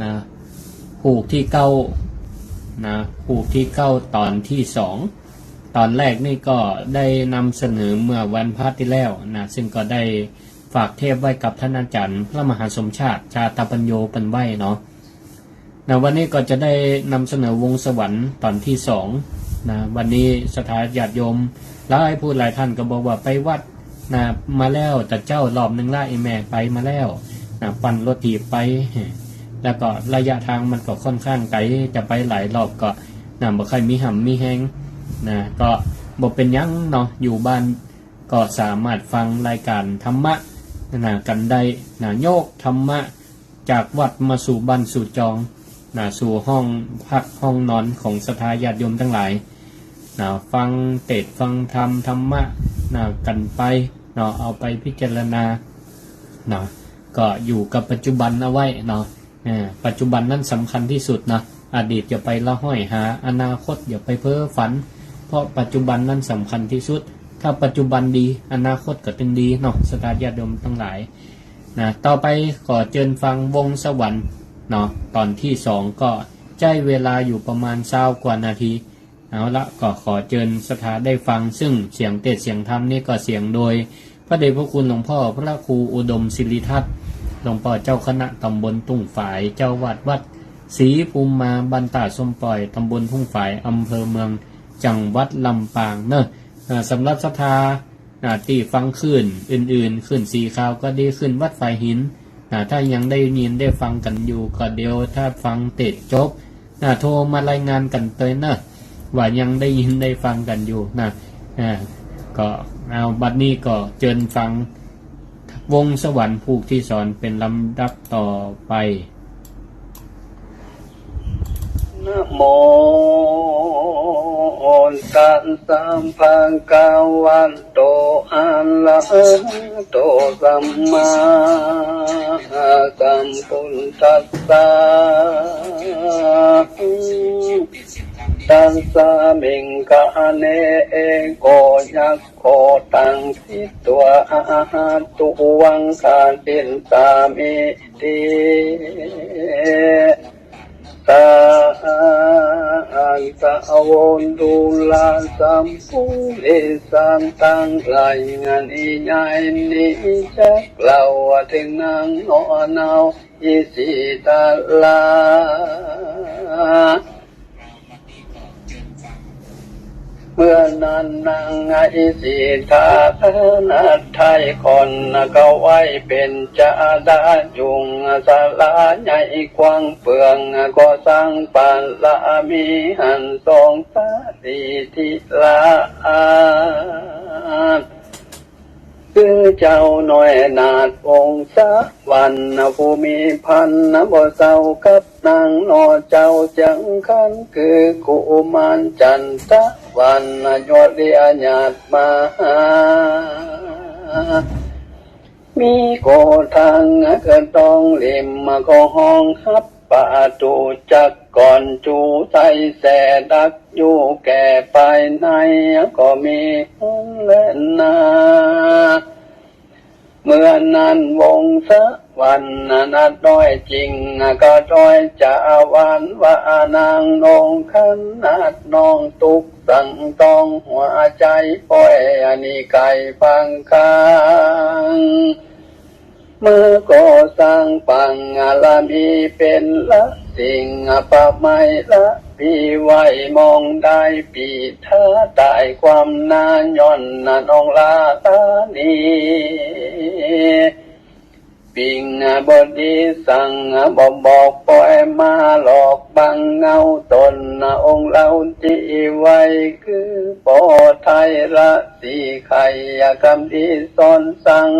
นะผูกที่เก้านะผูกที่เก้าตอนที่สองตอนแรกนี่ก็ได้นำเสนอเมื่อวันพฤหัสที่แล้วนะซึ่งก็ได้ฝากเทพไว้กับท่านอาจารย์พระมหาสมชาติชาตปัญโยปันไว้เนาะนะวันนี้ก็จะได้นำเสนอวงสวรรค์ตอนที่สองนะวันนี้สถานญาติโยมหลายผู้หลายท่านก็บอกว่าไปวัดนะมาแล้วแต่เจ้ารอบหนึ่งละไอแม่ไปมาแล้วนะปั่นรถถีบไปแล้วก็ระยะทางมันก็ค่อนข้างไกลจะไปหลายรอบก็นะบ่ค่อยมีห่ำมีแห้งนะก็บ่เป็นยังเนาะอยู่บ้านก็สามารถฟังรายการธรรมะนะกันได้นะโยกธรรมะจากวัดมาสู่บ้านสู่จองนะสู่ห้องพักห้องนอนของศรัทธาญาติโยมทั้งหลายนะฟังเทศน์ฟังธรรมธรรมะนะกันไปเนาะเอาไปพิจารณาเนาะก็อยู่กับปัจจุบันเอาไว้เนาะปัจจุบันนั้นสำคัญที่สุดนะอดีตอย่าไปละห้อยหาอนาคตอย่าไปเพ้อฝันเพราะปัจจุบันนั้นสำคัญที่สุดถ้าปัจจุบันดีอนาคตก็เป็นดีเนาะศรัทธาญาติโยมทั้งหลายนะต่อไปขอเชิญฟังวงสวรรค์เนาะตอนที่สองก็ใช้เวลาอยู่ประมาณ20 กว่านาทีเอาละก็ขอเชิญศรัทธาได้ฟังซึ่งเสียงเทศน์เสียงธรรมนี่ก็เสียงโดยพระเดชพระคุณหลวงพ่อพระครูอุดมศิริทัศน์หลวงพ่อเจ้าคณะตำบลทุ่งฝายเจ้าวัดศรีภูมิมาบันตาส้มปล่อยตำบลทุ่งฝายอำเภอเมืองจังหวัดลำปางเนอะสำหรับศรัทธาที่ฟังขึ้นอื่นๆขึ้นสีขาวก็ดีขึ้นวัดฝายหินถ้ายังได้ยินได้ฟังกันอยู่ก็เดียวถ้าฟังเตะจบโทรมารายงานกันเตยนะว่ายังได้ยินได้ฟังกันอยู่นะก็เอาบัดนี้ก็เชิญฟังวงสวรรค์ผูกที่สอนเป็นลำดับต่อไปนะโมตัสสะภะคะวะโตอะระหะโตสัมมาสัมพุทธัสสะตัสสะมิงกะเนโกยักโคตังสิตัวอะหะตุวังคาตินสามิติตาอันตะโวนดูลาสัมภูเอสัมตังไหลงานอีใหญ่นี้จักเล่าถึงนางนอนเอาอิสิตาลาเมื่อนั้นนางอิสิตานาไทยคนก็ไว้เป็นจาดาจุงสาลาใหญ่กว้างเปลืองก็สร้างปานละมีหันทรงสาดีทิลาคือเจ้าหน่อยนาดองค์สะวันผู้มีพันบ่เศร้ากับนางนอเจ้าจังคันคือกุมารจันทวันยอดเรียญาติมามีโกทางก็ต้องเล่มก็ห้องฮับประตูจักก่อนจูใจแสดักอยู่แก่ไปในก็มีและนาเมื่อนั้นวงสะวันนัดด้อยจริงก็ด้อยจะวันว่านางนงขันนัดน้องตุกสั่งต้องหัวใจปล่อยอันนี้ไก่ฟังค้างเมื่อก่อสร้างปังละมีเป็นละสิ่งปะไม่ละปีไว้มองได้ปีท่าตายความนานย่อนน้องลาตานีปิงบดีสั่งบอกปล่อยมาหลอกบังเงาตนองค์เราจีไว้คือปอไทยละสีไข่คำที่สอนสั่ง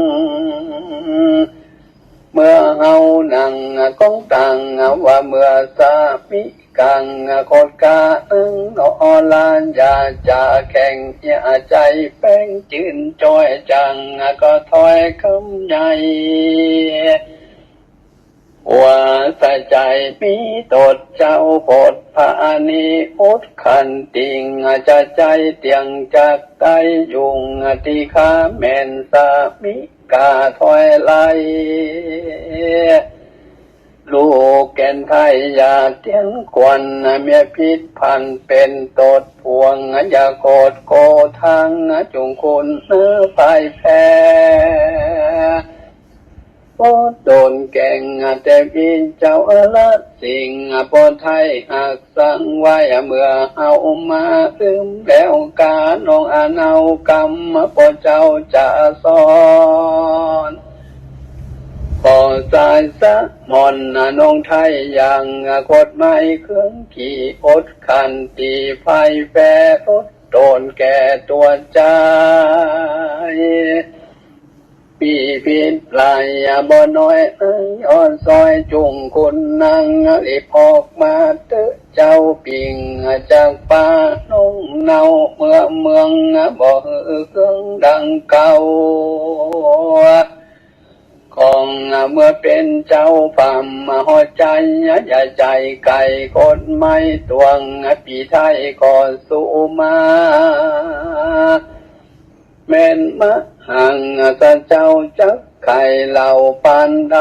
เมื่อเฮานั่งก้องตังว่าเมื่อสามิกังโคตกานอลานยาจ่าแข่งยาใจแป้งจืนจอยจังก็ถอยคำใหญ่ว่าใส่ใจมีตดเจ้าปดพานีอุดขันติงจะใจเตียงจากไตยุงตีขาแม่นสามิกาถอยไล ลูกแก่นไทยอย่าเตียนควันเมียพิษพันเป็นตดพวงอย่าโกรธโกทางจงคุณเนื้อพ่ายแพ้โอโดนแก่งแต่พี่เจ้าละสิ่งปนไทยหักสังไว้เมื่อเอามาแล้วกาน้องอาเนากรรมปนเจ้าจะสอนพอสายสะมอนน้องไทยอย่างกฎหมายเครื่องขี่อดขันตีไฟแฝอดโดนแก่ตัวใจปีพิษปลายบ่น้อยอ่อนซอยจุงคุณนั่งรีบออกมาเตอเจ้าปิงจากป่าน้องเนาเมืองบ่เครื่องดังเก่าของเมื่อเป็นเจ้าป่ามาหัวใจอย่าใจไก่กดไม่ตวงปีไทยก็สู้มาแม่นมะหังสันเจ้าจักไข่เหล่าปานใด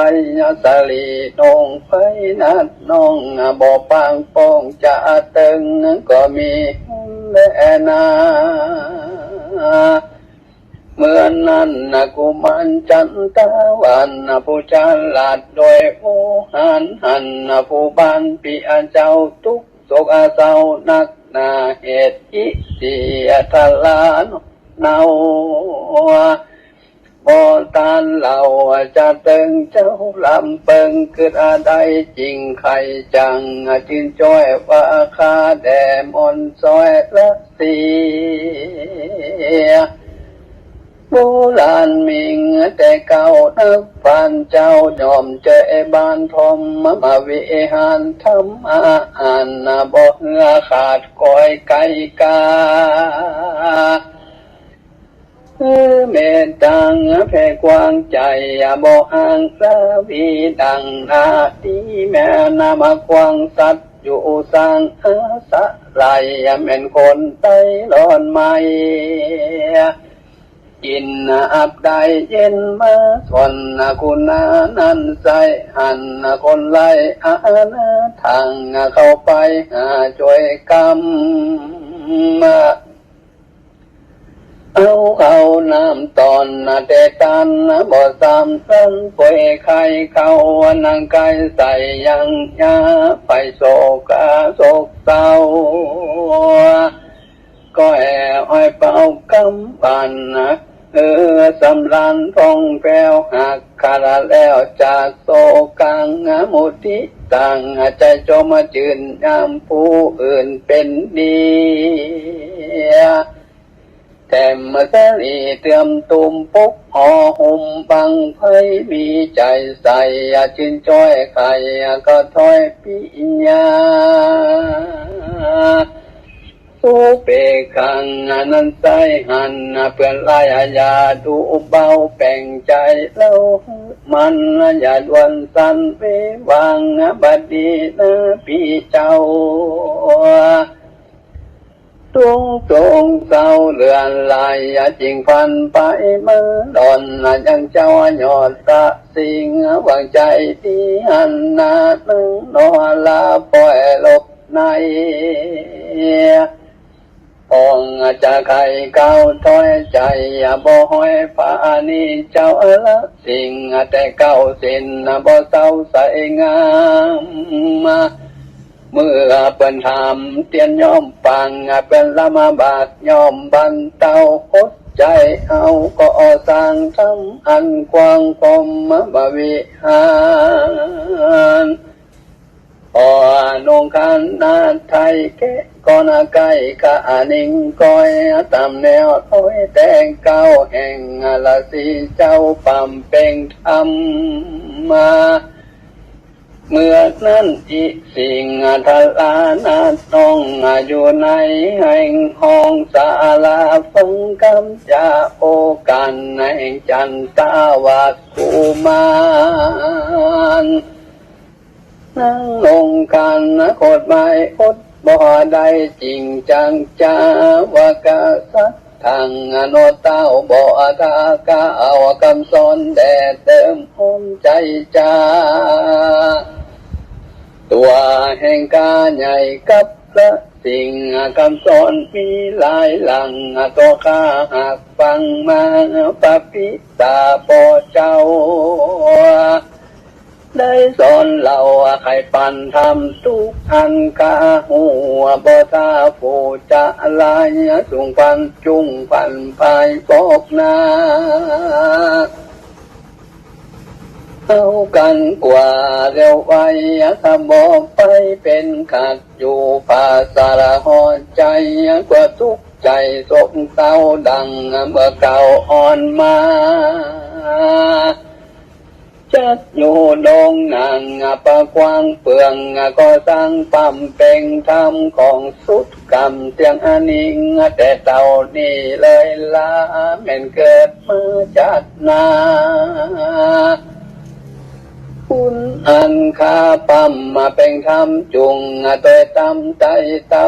สลีนงไฟนัดน้องบ่ปางป้องจะตึงก็มีแลนาเมื่อนั้นกุมันจันตะวันผู้จันลาดโดยผู้หันผู้บ้านปีเจ้าทุกโศกเศร้านักนาเหตุอิสิทลานเนาบ่ตานเหล่าจะตึงเจ้าลำเปิงเกิดอะไรจริงใครจังจินจ้อยว่าคาแดมอนซอยละสีโบราณมิงแต่เก่านักปานเจ้ายอมเจบานทมมาวิหารทำอาหารบ่เหือขาดก้อยไก่กาเมตตังแผ่กว้างใจบ่ห่างสาวีดังนาทีแม่นามกว้างสัตว์อยู่สร้างสะไรแม่นคนไต้ร้อนไม่กินอับได้เย็นมาทนคุณนั้นใจหันคนไล่ทางเข้าไปช่วยกรรมเอาน้ำตอนแต่ตันบ่สามสันป่วยไข้เข้านางกายใส่ยังยาไปโศกเศร้าก็แอ้อยเป่ากำปันสำลันทองแป้วหักขาดแล้วจากโศกังมุติตังใจจมจืนยามผู้อื่นเป็นดีแต่เมื่อสลีเตรียมตุ่มปุกห่อหุ่มบังไฟมีใจใส่จินจ้อยไข่ก็ถอยปิญญาสุเปกังนันใจหันเพื่อนลายยาดูเบาแป่งใจเล่ามันอย่าดวนสันไปวางบัดดีพี่เจ้าตรงเศร้าเลือนลายจริงพันไปเมื่อดอนยังเจ้ายอดตะสิงหวังใจที่หันนาตึงนอลาปล่อยลบในองจะไข่เก้าถ้อยใจบ่ห้อยฟ้านี้เจ้าละสิ่งแต่เก้าสินบ่เศร้าใสงามเมื่อเป็นธรรมเตียนย่อมฟังเป็นละมาบาทย่อมบันเตาหดใจเอาก็สร้างทำอันกว้างคมบวิหารนงคันนาไทยเกก็นาไก่กะนิ่งก้อยตามแนวถอยแต่งเก้าแห่งละสีเจ้าปั๊มเป่งทำมาเมื่อนั้นอีสิ่งทลานาน้องอยู่ในแห่งห้องศาลาฟังคำจาโอกันแห่งจันตาวาสุมานนั่งลงกันโคตรไม่อดบ่ได้จริงจังจ้าวากาสัตทางโนเต้าบ่ทากาเอาคำสอนแด่เติมหอมใจจ้า ตัวแห่งกาใหญ่กับพระสิ่งคำสอนมีหลายหลังตัวข้าหากฟังมาปปิตาปอเจ้าได้สอนเราใครปันทำทุกอันกาหัวบ่ท่าผู้จะลายสูงพันจุงพันภายปอกนาเอากันกว่าเร็วไว้ถ้าบอกไปเป็นขาดอยู่ภาษาละหอใจกว่าทุกใจสกเศร้าดังเมื่อเก่าอ่อนมาจัดอยู่ดงนางปะกวางเปลืองก็สร้างปั๊มเป็นธรรมของสุดกรรมเตียงอนิงแต่เต่านี่เลยละแม่นเกิดมือจัดนาคุณอันคาปั๊มมาเป็นธรรมจุงตัวตำใจเต่า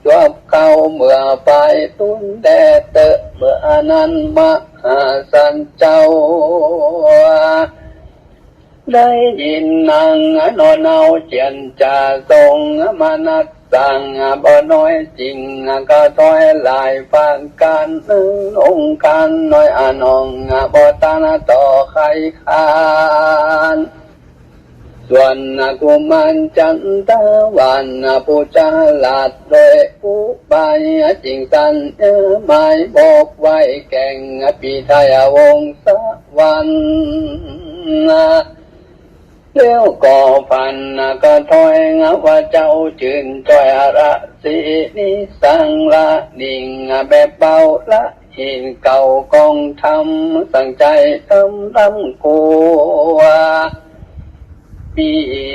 จวบเข้าเมื่อไปตุนแดดเตอะเมื่อนั้นมาหาสันเจ้าได้ยินนางนอนเอาเจียนจ่าทรงมานัดสั่งบ่น้อยจริงก็ถอยลายฟังกันองค์การน้อยอนองบ่ตานต่อใครคานส่วนกุมันจันตะวันผู้ฉลาดโดยผู้ใบจริงสันหมายบอกไว้แก่งปีไทยวงศวรรณเลี้ยวก่อพันก็ถอยว่าเจ้าจืนจอยระสีนิสังละดิ่งแบบเบาละหินเก่ากองทำสั่งใจทำรำกัวปี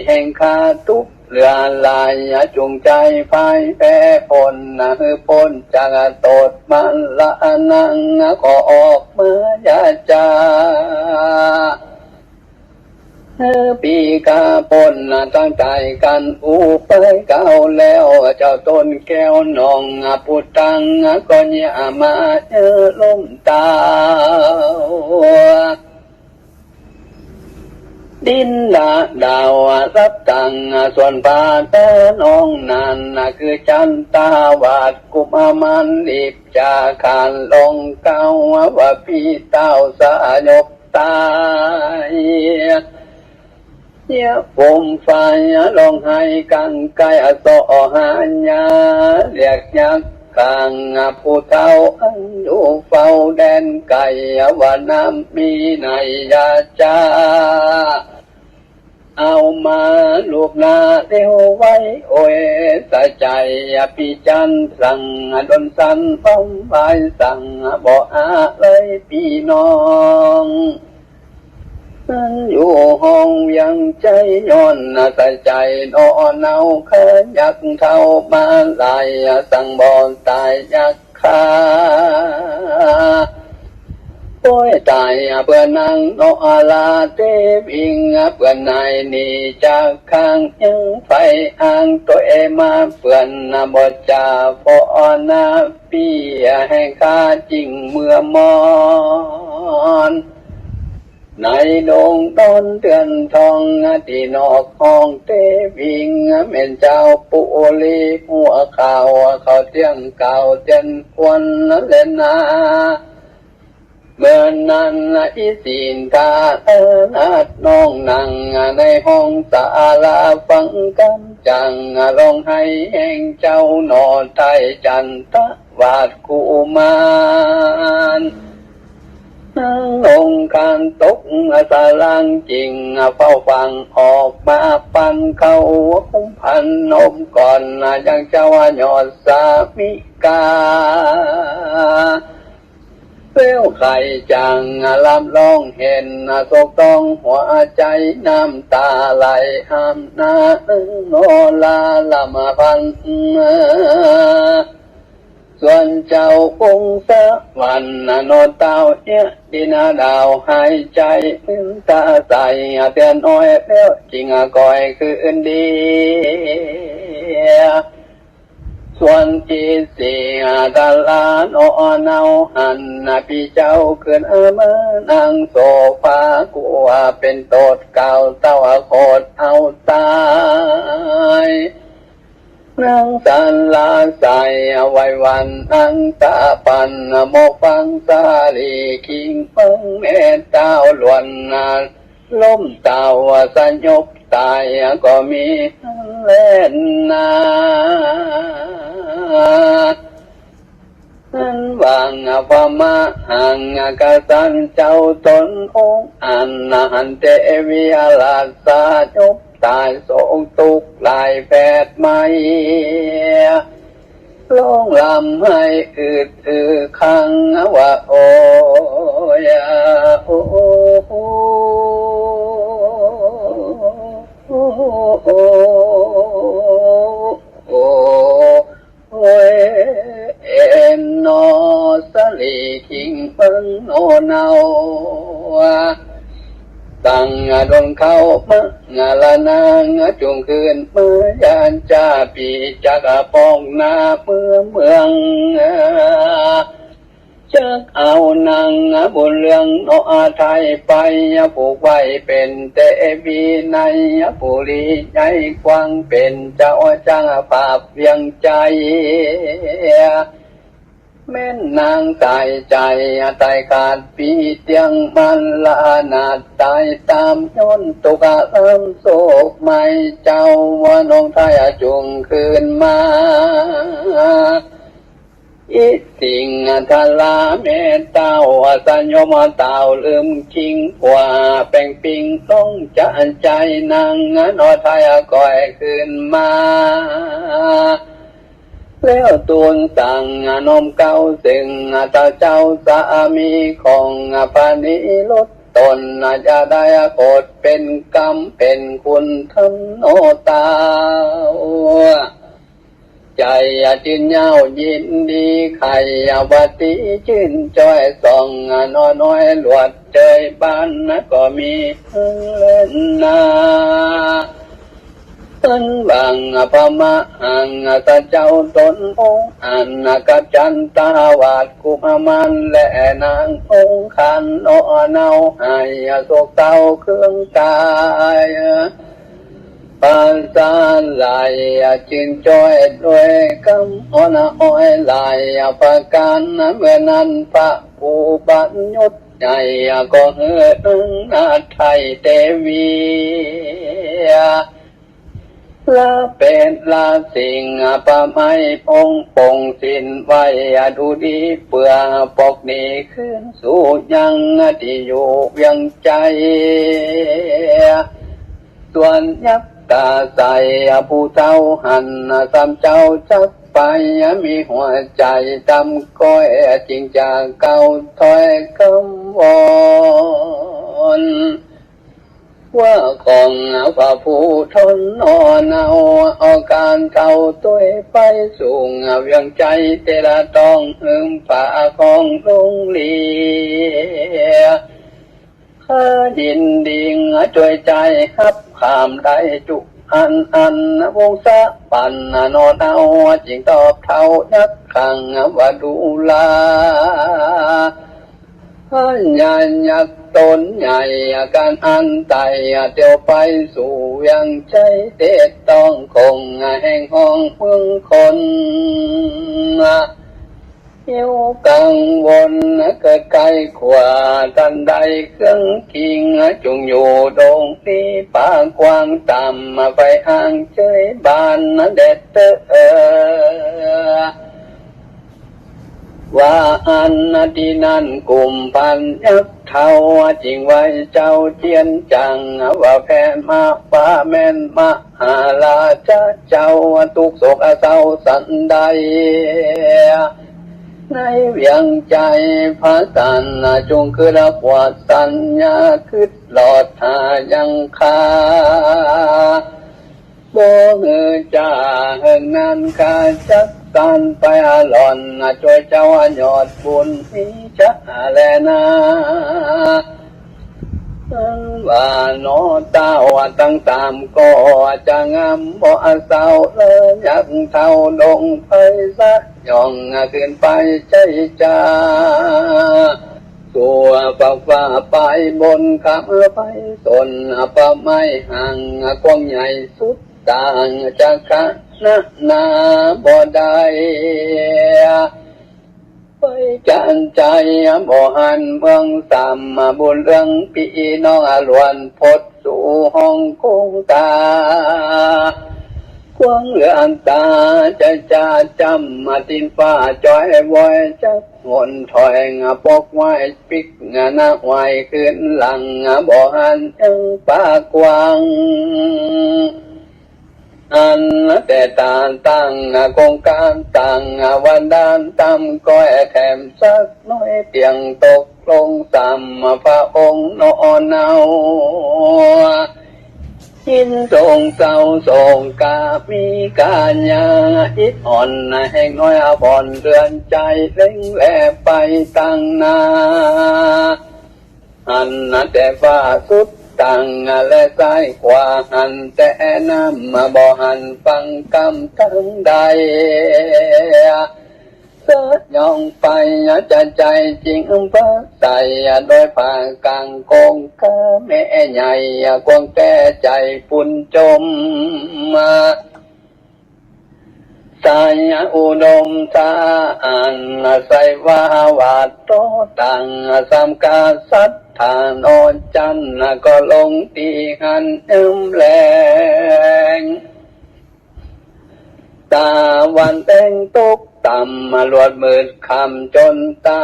แห่งคาทุกเรือลายจงใจพายแพ้พลพ้นจากโตดมันละนังก็ออกเมื่อยาจาปีกาปนตั้งใจกันอุไปเก่าแล้วเจ้าต้นแก้วนองปุตังก็เนี่ยมาล้มตาดินดาวรับตังส่วนปาแต่น้องนันคือจันตาวาดกุมมันรีบจาขานลงเก้าว่าพี่เต้าสายกตายเยี่ยผมไฟลองให้กังไกสอหัญญาเรียกยักษ์กลางผู้เท่าอันอยู่เฝ้าแดนไก่ว่าน้ำมีในยาจาเอามาลูกนาเลี้ยวไว้โอ้ยใส่ใจพี่จันสั่งดนสันป้อมใบสั่งบอกเลยพี่น้องนั่นอยู่ห้องยังใจย้อนใส่ใจนอนเอาขยักเท่ามาลายสั่งบอนตายยักขาโอ้ยตายเพื่อนนางนอลาเทวิงเพื่อนนายนี่จากข้างยังไฟอ่างตัวมาเพื่อนบอจาฟอนาปีแห่งข้าจริงเมื่อมอนในดงต้นเดือนทองที่นอกห้องเทวิงเม่นเจ้าปุลีหัวข่าวเขาเตียงเก่าเตียนควนเล่นนาเมื่อนั้นอีสินทานัดน้องนั่งในห้องศาลาฟังกำจังร้องให้แห่งเจ้าหนอไทยจันทวาดกุมารนั่งลงการตกสาลังจริงเฝ้าฟังออกมาปันเขาคุ้มพันนมก่อนยังเจ้ายอดสามิกาเปลวไข่จังลำลองเห็นโศกต้องหัวใจน้ำตาไหลห้ามนาโนลาลำพันส่วนเจ้าองค์สะวันนอนเต้าเนี่ยดินดาวหายใจตาใสเตือนอ้อยแล้วจริงก่อยคืนดี ส่วนที่สี่ดาลานอเนาหันพี่เจ้าขึ้นเมื่อนางโซฟากลัวเป็นโตดเก่าเต้าโคตรเอาตายนางสันลาใสไว้วันนางตาปันโมกฟังสาลีคิงเพิ่งแม่เต้าล้วนนาล้มเต้าสัญญกตายก็มีเล่นนานั้นวางพมาหังกสันเจ้าตนองอันหันเทวิอาลาสาจบตายโศกตุกลายแปดไม่ลงลำให้ขังว่าโอยโอ้โอ้เอ็นนอสลีคิงเพิ่งโนเนาตั้งดนเข้ามางาลานางจุงคืนเมื่อยานจ่าปีจักปองนาเมืองจักเอานางบุญเรื่องโนอาไทยไปผูกไว้เป็นเตวีในปุรีใจกว้างเป็นเจ้าจ้างภาพเวียงใจแม่นนางตายใจตายขาดปีเตียงมันละนาดตายตามย้อนตุกะลำโศกไม่เจ้าว่าน้องไทยจุงคืนมาอิสิงทลาเมตเต้าสัญญมเต้าลืมคิงว่าแป้งปิงต้องจะใจนางนอไทยก่อยคืนมาแล้วตูนสั่งนมเก้าซึ่งตาเจ้าสามีของพานิลดตนจะได้โกรธเป็นกรรมเป็นคุณทำโนตาใจจินเย้ายินดีไข่วัติชื่นจ้อยส่องน้อยหลวดเจยบ้านก็มีเล่นนาต้นบางพมาหังตาเจ้าตนองอันกับจันตาวาดกุมมันและนางองคันโนเนาให้โศกเศร้าเครื่องกายปานสานไหลจินจ้อยด้วยกำอ้อยไหลประการเมื่อนั้นพระผู้บัญญัติใจก็เฮือนาไทยเทวีละเป็นละสิ่งป่าไม้พงปงสินไว้ดูดีเปื่อปกนี้ขึ้นสู่ยังที่อยู่ยังใจส่วนยักษ์ตาใสผู้เจ้าหันสามเจ้าจักไปมีหัวใจจำก้อยจริงจากเก่าถอยคำวอนว่าของพระผู้ทนเอาการเก่าตัวไปสูงเวียงใจเตระต้องหืมฝ่าของลุงลีข้ายินดิ่งช่วยใจฮับขามได้จุอันวงสะปันนอนเอาจริงตอบเท่ายักขังว่าดูลาใหญ่ยักตนใหญ่การอันไตเตียวไปสู่ยังใจเด็ดต้องคงแห่งห้องเมืองคนหิวกังวลเกิดไกลขวาทันใดเครื่องคิงจงอยู่ดงที่ป่ากว้างต่ำไปห่างเฉยบานเด็ดว่าอันที่นั่นกลุ่มพันยักษ์เท่าจริงไว้เจ้าเจียนจังว่าแผ่นมาฟ้าแม่นมาหาลาเจ้าทุกโศกเศร้าสันใดในเวียงใจพระสันจงคือละกว่าสัญญาคือหลอดหายังคาบ่ฮือจ่าเฮิงนั้นกาจักตันไปหล่อนช่วยเจ้ายอดบุญมิจะแลนา ว่าโนเต้าตั้งตามก็จะงามบ่อาเศร้าเลยอยากเท่าดงไฟซะย่องขึ้นไปใจจ้าตัวฟ้าไปบนขับไปสนป่าไม้ห่างกว้างใหญ่สุดต่างจากคะนาบ่ได้ไปจันใจบ่หันเมืองสามบุญเรื่องพี่น้องล้วนพดสู่ห้องคงตากว้างเลือนตาจะจำตินฟ้าจอยไว้จักหนถอยปกไว้ปิกนาไว้ขึ้นหลังบ่หันยังป่ากว้างอันแต่ตาตั้งโครงการตั้งวันดานตำก้อยแถมสักน้อยเตียงตกลงสามพระองค์นอนเนาหินทรงเศร้าทรงกามีการยาอิดอ่อนแห่งน้อยบ่อนเรือนใจเล่งแหลไปตั้งนาอันแต่ฟ้าสุดตั้งและซ้ายขวาหันแต่น้ำบ่หันฟังกำทั้งใดเสิร์ชย่องไปจะใจจริงพระใส่โดยผ่ากลางโกงกะแม่ใหญ่กวงแก่ใจปุ่นจมสายอุดมสาอันใส่ว่าวาดโตตังสามกาสัทธานอนจันก็ลงตีหันแลงตาวันแดงตกต่ำลวดมืดคำจนตา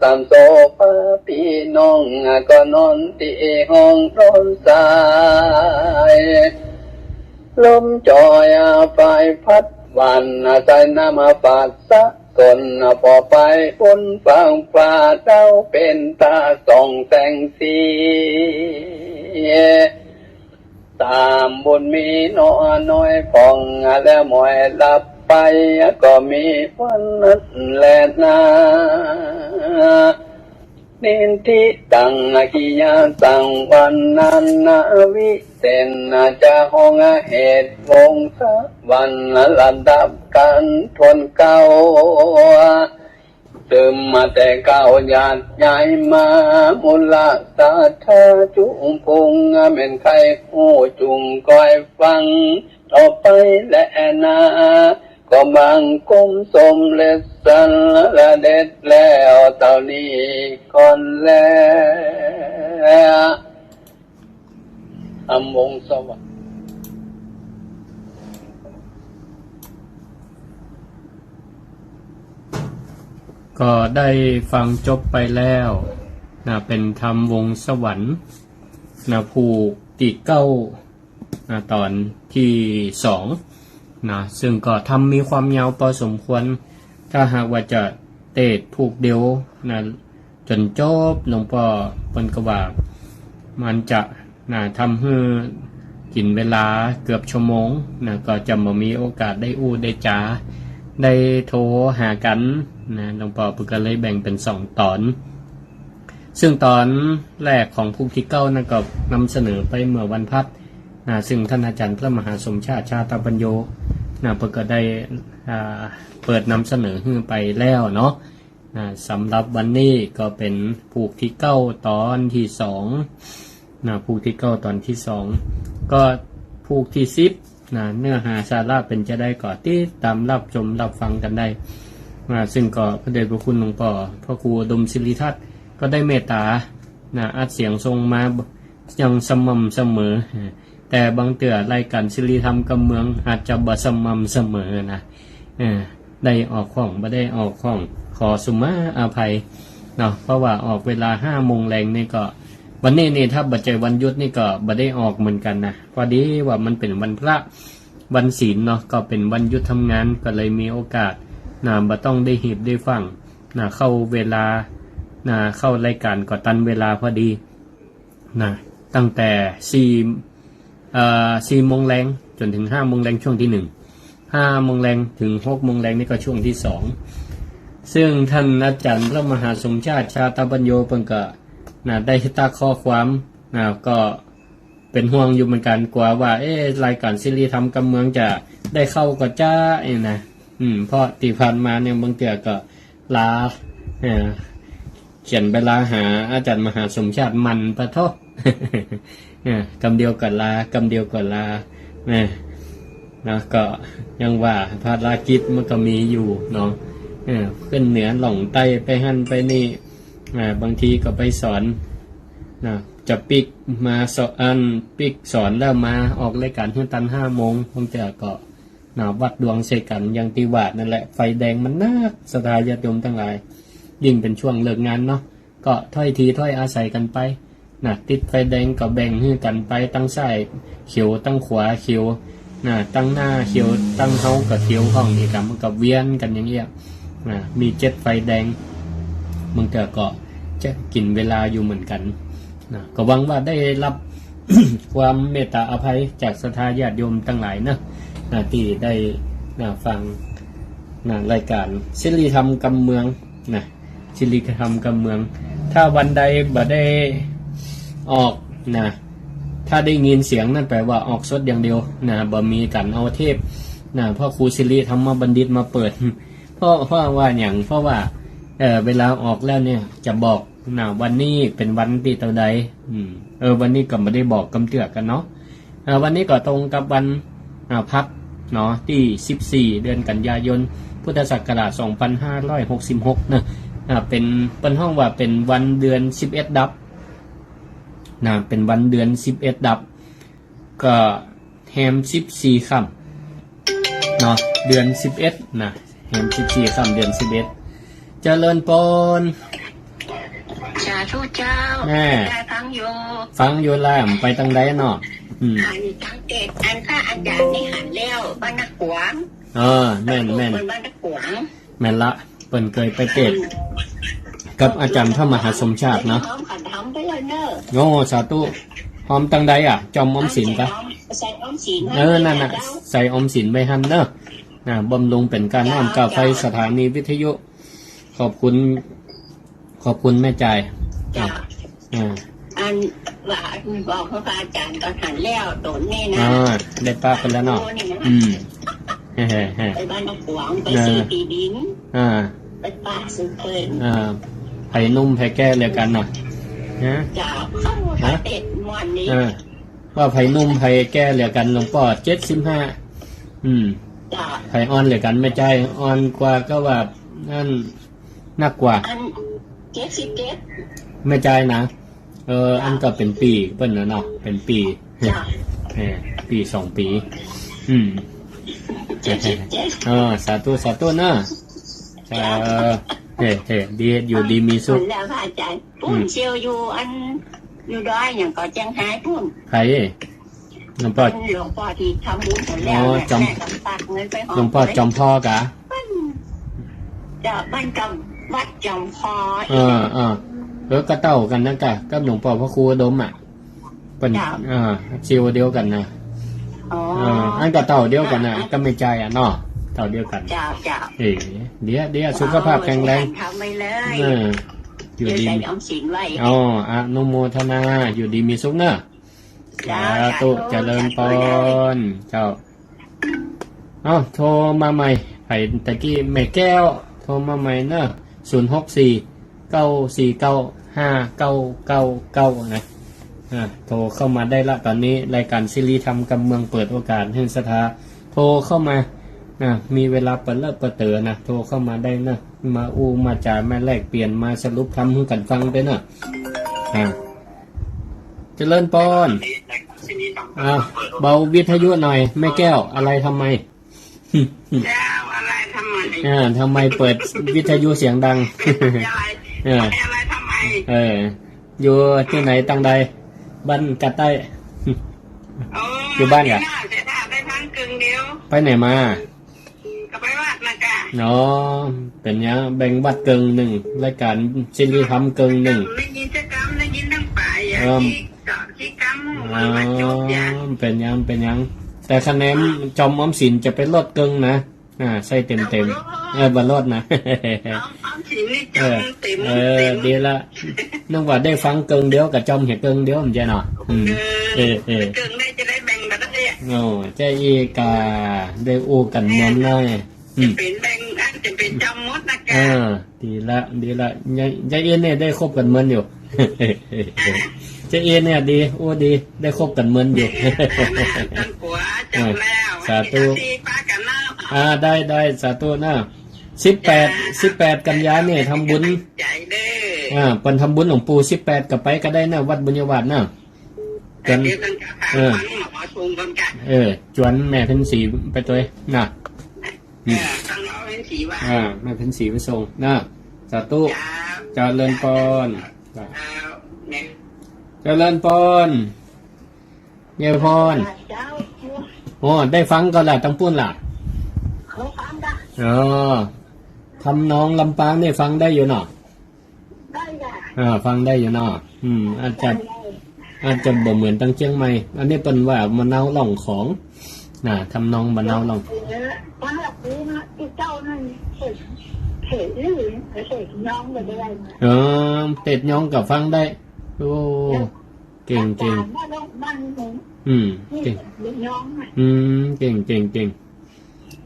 ตามโซฟาพี่น้องก็นอนที่ห้องนอนสายลมจอยไฟพัดวันใจน้ำปาดสะสนพอไปบนฟังฟ้าเจ้าเป็นตาส่องแสงสีตามบุญมีน้อยพองแล้วมวยหลับไปก็มีวันนั้นแลนานินทิตังกิยาตังวันนั้นนาวิเศษจะห้องเหตุวงสะวันระดับกันทนเก่าเติมมาแต่เก่าหยาดใหญ่มามุลาสาธาจุงพุงเป็นใครหูจุงคอยฟังต่อไปและนาก็บังกุมสมเลสันละเด็ดแล้วเต่านี้ก่อนแล้วอำวงสวัสดิ์ก็ได้ฟังจบไปแล้วนะเป็นธรรมวงสวรรค์นะผูกตีเก้านะตอนที่2นะซึ่งก็ทำมีความยาวพอสมควรถ้าหากว่าจะเตะผูกเดียวนะจนจบหลวงพ่อเพิ่นก็ว่ามันจะนะทำให้กินเวลาเกือบชั่วโมงนะก็จะบ่มีโอกาสได้อู้ได้จาได้โทรหากันนะหลวงพ่อเพิ่นก็เลยแบ่งเป็น2ตอนซึ่งตอนแรกของผูกที่เก้านะก็นำเสนอไปเมื่อวันพัดนะซึ่งท่านอาจารย์พระมหาสมชาติชาตปัญโยนะเพิ่นก็ได้เปิดนำเสนอขึ้นไปแล้วเนาะสำหรับวันนี้ก็เป็นผูกที่เก้าตอนที่2นะผูกที่เก้าตอนที่2ก็ผูกที่10นะเนื้อหาสาระเป็นจะได้ก่อติดตามรับชมรับฟังกันได้ซึ่งก็พระเดชพระคุณหลวงพ่อพระครูอุดมศิริทัตน์ก็ได้เมตตาอัดเสียงทรงมาอย่างสม่ำเสมอแต่บางเตือรายการศิริธรรมกำเมืองอาจจะบ่สม่ำเสมอนะได้ออกของบ่ได้ออกของขอสุมาอภัยเนาะเพราะว่าออกเวลา 5 โมงแรงนี่ก็วันนี้นี่ถ้าบัดใจวันหยุดนี่ก็บ่ได้ออกเหมือนกันนะพอดีว่ามันเป็นวันพระวันศีลเนาะก็เป็นวันหยุดทำงานก็เลยมีโอกาสบ่ต้องได้หีบได้ฟังเข้าเวลาเข้ารายการก็ตันเวลาพอดีตั้งแต่4 โมงแรงจนถึง 5 โมงแรงช่วงที่1 5 โมงแรงถึง 6 โมงแรงนี่ก็ช่วงที่2ซึ่งท่านอาจารย์พระมหาสมชาติชาตปัญโยเพิ่นก็ได้ตั้งข้อความ ก็เป็นห่วงอยู่เหมือนกันกลัวว่ารายการซีรีส์ทำกำเมืองจะได้เข้าก็จ้านะเพราะที่ผ่านมาเนี่ยบางเตือก็ลาเขียนไปลาหาอาจารย์มหาสมชาติมันปะโทกำเดียวกับลากำเดียวกับลานะก็ยังว่าภารกิจมันก็มีอยู่เนาะขึ้นเหนือหล่องใต้ไปหั่นไปนี่บางทีก็ไปสอนจะปิกมาสอนปิกสอนแล้วมาออกรายการขึ้นตัน5 โมงผมจะก็วัดดวงใส่กันอย่างที่ว่านั่นแหละไฟแดงมันนักสถานญาติโยมทั้งหลายยิ่งเป็นช่วงเลิกงานเนาะก็ถ้อยทีถ้อยอาศัยกันไปติดไฟแดงก็แบ่งให้กันไปตั้งซ้ายเขียวตั้งขวาเขียวตั้งหน้าเขียวตั้งเท้ากับเขียวห้องนี่กันมันกับเวียนกันอย่างเงี้ยมี7 ไฟแดงมันก็จะกินเวลาอยู่เหมือนกันก็หวังว่าได้รับ ความเมตตาอภัยจากศรัทธาญาติโยมทั้งหลายที่ได้ฟังรายการศิริธรรมกำเมืองศิริธรรมกำเมืองถ้าวันใดบ่ได้ออกถ้าได้ยินเสียงนั่นแปลว่าออกสดอย่างเดียวบ่มีกันเอาเทปพ่อครูศิริธรรมบัณฑิตมาเปิด เพราะว่าอย่างเพราะว่าเวลาออกแล้วเนี่ยจะบอกวันนี้เป็นวันที่เท่าใดวันนี้ก็ไม่ได้บอกกำเตือกันเนาะวันนี้ก็ตรงกับวันพักเนาะที่14 เดือนกันยายนพุทธศักราช2566เป็นห้องว่าเป็นวันเดือน11 ดับเป็นวันเดือน11 ดับก็แฮม14 ค่ำเนาะเดือน11แฮม14 ค่ำเดือน11เจริญปนสาธุเจ้าได้ฟังอยู่แล้วไปตั้งใดเนาะหันทั้งเกตอันถ้าอาจารย์นี่หันแล้วบ้านนักกวางแม่นบ้านนักกวางแม่นละเปิ้นเคยไปเทศกับอาจารย์พระมหาสมชาติเนาะโง่สาธุหอมตั้งใดจอมอมสินกะใส่ออมสินนั่นใส่ออมสินไปหั่นเด้อบำรุงเป็นการน้อมกาไฟสถานีวิทยุขอบคุณแม่ใจอันว่าบอกพระอาจารย์ตอนหันแล้วโดนแน่นะได้ป้ากันแล้วเนาะไปบ้านนักกวางไปซื้อตีดินไปป้าซื้อเพลินไผ่นุ่มไผ่แก้เลยกันเนาะจะเข้าไปเต็ดวันนี้ว่าไผ่นุ่มไผ่แก้เลยกันหลวงพ่อ75ไผ่อ่อนเลยกันไม่ใจอ่อนกว่าก็ว่านั่นนักกว่า77ไม่ใจนะอันก็เป็นปีเปิ้นเนาะเป็นปีปี2 ปีสาธุเนาะดีอยู่ดีมีสุขแล้วค่ะอาจารย์ปุ้นเชียวอยู่ด้อยอย่างก็จังหายปุ้นใครหลวงพ่อที่ทำบุญแล้วจอมหลวงพ่อจอมพ่อกะบ้านจอมวัดจอมพ่อแล้วก็เต้ากันนะกะกับหลวงพ่อพระครูดมเป็นชิวเดียวกันนะอันก็เต้าเดียวกันนะก็ไม่ใจเนาะเต้าเดียวกันเดี๋ยวสุขภาพแข็งแรงทำไปเลยอยู่ดีอนุโมทนาอยู่ดีมีสุขเนอะสาธุเจริญพรเจ้าโทรมาใหม่ไผ่ตะกี้แม่แก้วโทรมาใหม่เนอะ064-949-5999นะโทรเข้ามาได้ละตอนนี้รายการศิริธรรมกำเมืองเปิดโอกาสให้ศรัทธาโทรเข้ามามีเวลาเปิดเตือโทรเข้ามาได้นะมามาจ่ายมาแลกเปลี่ยนมาสรุปทำให้กันฟังได้นะเจริญปอนเบาวิทยุหน่อยแม่แก้วอะไรทำไมทำไมเปิดวิทยุเสียงดังอะไรทำไมอยู่ที่ไหนตั้งใดบ้านกัดใต้อยู่บ้านเหรอไปไหนมาก็ไปวัดนะกะเป็นยังแบ่งวัดเกิงหนึ่งรายการศิริธรรมเกิงหนึ่งได้ยินทั้งป่าที่กำเป็นยังแต่คะแนนจอมอมสินจะเป็นลดเกิงนะใส่เต็มบรรลดนะ chỉ đi เออ trong tìm ดีละนึกว่าได้ฟังเกิงเดียวกับจอมเห็นเกิงเดียวมันจะเนาะcường đây cho đây bằng vào đất đi โอ้ใจอีกาได้อู้กันเหมือนเลย จะเป็นแบงอันจะเป็นจอมมดนะกะ ดีละใจเอ็นเนี่ยได้คบกันเหมือนอยู่ ใจเอ็นเนี่ยดีโอ้ดีได้คบกันเหมือนอยู่ ต้นหัวจบแล้ว สาธุ ป้ากันเนาะ ได้สาธุนะ18กันยาเนี่ยทำบุญ ใจเด้อ เป็นทำบุญหลวงปู่18กับไปก็ได้นะวัดบุญญวัฒน์นะจวน เดี๋ยวกันกับทางฟังหมอชุมกันกัน จวนแม่เพ็ญศรีไปตัวนะ ทางเราเป็นสีว่า แม่เพ็ญศรีไปส่งนะสาธุเจริญพร เนี่ย เจริญพรเยายพร เจ้า โอ้ได้ฟังก็ล่ะตั้งปุ้นล่ะ เขาฟังได้ ทำน้องลำปางได้ฟังได้อยู่เนาะ ได้จ้ะ ฟังได้อยู่เนาะอาจจะบ่เหมือนตั้งเชียงใหม่อันนี้เป็นว่ามะนาวหล่องของทำน้องมะนาวหล่อง ว่าปีนะที่เจ้านั่นเห็นลื่นเห็นน้องไปได้ เต็ดน้องกับฟังได้โอ้เก่งเก่งเก่งเก่ง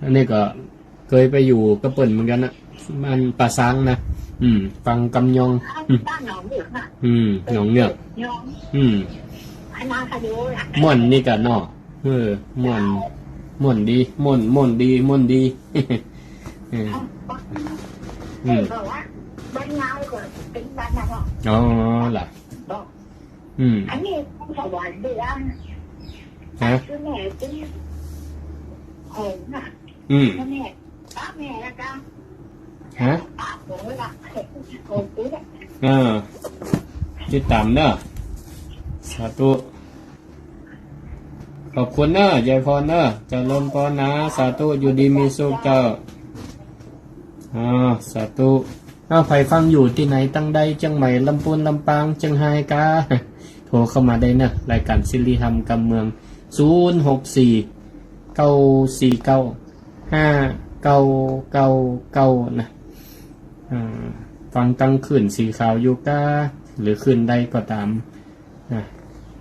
อันนี้ก็เคยไปอยู่กระเปิ่นเหมือนกันนะมันป่าซางนะฟังกำยองหนองเหนือกม่วนนี่กันเนาะม่วนดีม่วนดีบ้านงานก็เป็นบ้านนะพ่ออ๋อล่ะอันนี้ต้องสวรรค์ด้วยนะคือแม่จึงหงน่ะแม่ป้าแม่ละกันป้าหงละหงปุ๊บติดตามเนอะสาธุขอบคุณเนอะยายพรเนอะเจริญพรนะสาธุอยู่ดีมีสุขเจ้าสาธุใครฟังอยู่ที่ไหนตั้งใดเชียงใหม่ลำพูนลำปางเชียงรายกาโทรเข้ามาได้นะรายการซิริธรรมกำเมือง064-949-5999นะฟังตั้งขึ้นสีขาวยูกาหรือขึ้นใดก็ตาม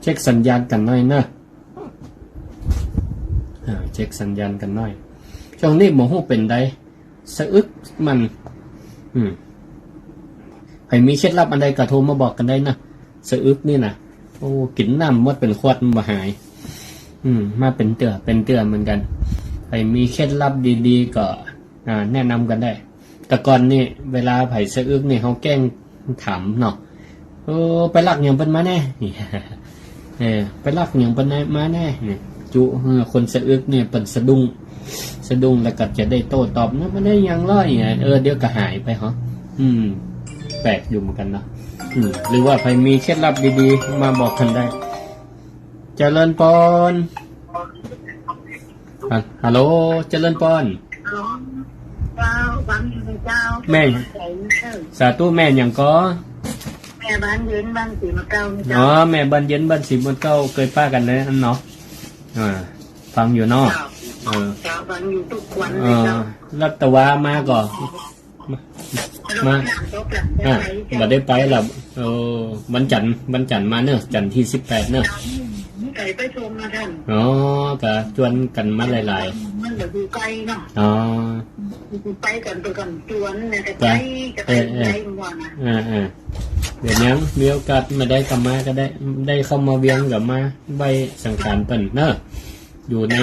เช็คสัญญาณกันหน่อยนะเช็คสัญญาณกันหน่อยช่วงนี้หมอหูเป็นใดสะอึกมันใครมีเคล็ดลับอันใดก็โทรมาบอกกันได้นะสะอึกนี่นะโอ้กินน้ำมดเป็นขวดมันบ่หายมาเป็นเตือเหมือนกันใครมีเคล็ดลับดีๆก็แนะนำกันได้แต่ก่อนนี่เวลาไผ่สะอึกนี่เขาแกล้งถามเนาะไปลักอย่างเป็นมาแน่ไปลักอย่างเป็นมาแน่จุคนสะอึกเนี่ยเป็นสะดุ้งแล้วก็จะได้โต้ตอบนะมันได้ยังร้อยเดี๋ยวก็หายไปเหรอแปลกอยู่เหมือนกันนะหรือว่าใครมีเคล็ดลับดีๆมาบอกกันได้เจริญพรฮัลโหลเจริญพรแม่สาธุแม่อย่างก็แม่บ้านเย็นบ้านสีมะเก้าแม่บ้านเย็นบ้านสีมะเก้าเคยป้ากันเลยอันเนาะฟังอยู่เนาะฟังอยู่ทุกวันรัตวามาก่อนมาบัดได้ไปหรอวันจันทร์มาเนอะจันทร์ที่18เนอะไก่ไปชมนะท่านกะชวนกันมาหลายๆมันแบบอยู่ไกลเนาะไปกันตัวกันชวนเนี่ยจะไปหมดนะเดี๋ยวนี้มีโอกาสมาได้กลับมาก็ได้เข้ามาเวียงกับมาใบสังขารเปิ่นเนอะอยู่ใน